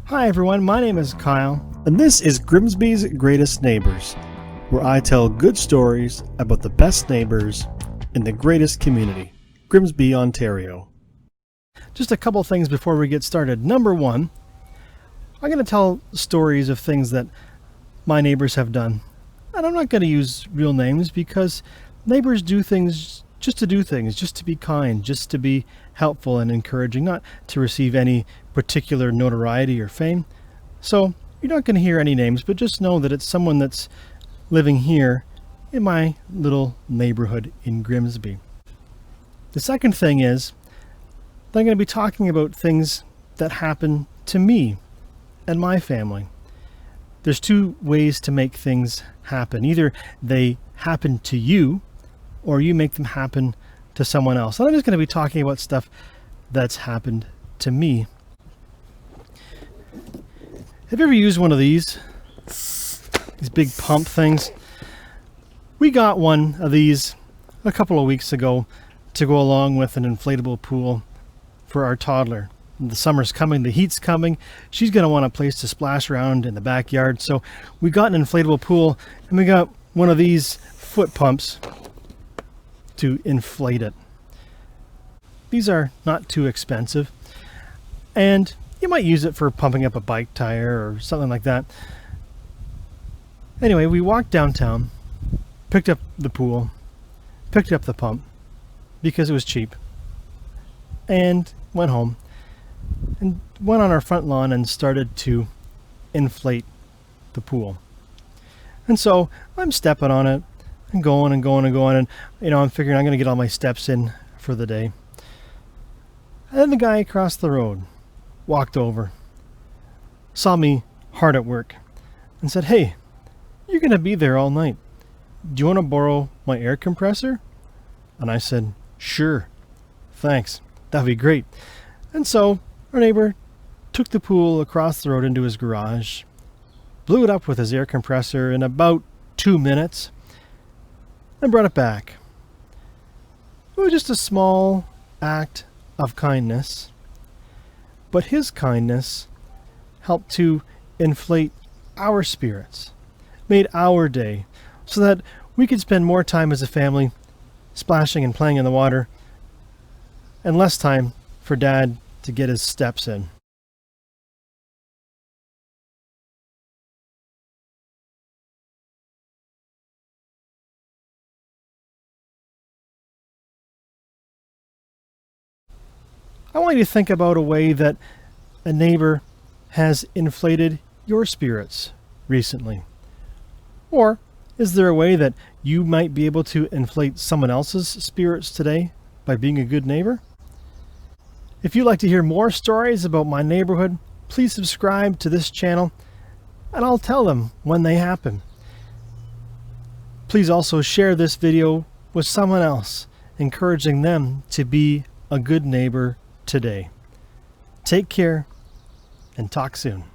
Hi everyone, my name is Kyle, and this is Grimsby's Greatest Neighbours, where I tell good stories about the best neighbours in the greatest community, Grimsby, Ontario. Just a couple things before we get started. Number one, I'm going to tell stories of things that my neighbours have done. And I'm not going to use real names because neighbours do things just to do things, just to be kind, just to be helpful and encouraging, not to receive any particular notoriety or fame. So you're not going to hear any names, but just know that it's someone that's living here in my little neighborhood in Grimsby. The second thing is that I'm going to be talking about things that happen to me and my family. There's two ways to make things happen. Either they happen to you or you make them happen to someone else. And I'm just going to be talking about stuff that's happened to me. Have you ever used one of these big pump things? We got one of these a couple of weeks ago to go along with an inflatable pool for our toddler. The summer's coming, the heat's coming. She's going to want a place to splash around in the backyard. So we got an inflatable pool and we got one of these foot pumps to inflate it. These are not too expensive, and you might use it for pumping up a bike tire or something like that. Anyway, we walked downtown, picked up the pool, picked up the pump because it was cheap, and went home and went on our front lawn and started to inflate the pool. And so I'm stepping on it and going and going and going, and I'm figuring I'm going to get all my steps in for the day. And then the guy across the road walked over, saw me hard at work, and said, "Hey, you're going to be there all night. Do you want to borrow my air compressor?" And I said, "Sure, thanks, that'd be great." And so our neighbor took the pool across the road into his garage, blew it up with his air compressor in about 2 minutes, and brought it back. It was just a small act of kindness, but his kindness helped to inflate our spirits, made our day, so that we could spend more time as a family splashing and playing in the water, and less time for Dad to get his steps in. I want you to think about a way that a neighbor has inflated your spirits recently. Or is there a way that you might be able to inflate someone else's spirits today by being a good neighbor? If you'd like to hear more stories about my neighborhood, please subscribe to this channel and I'll tell them when they happen. Please also share this video with someone else, encouraging them to be a good neighbor today. Take care and talk soon.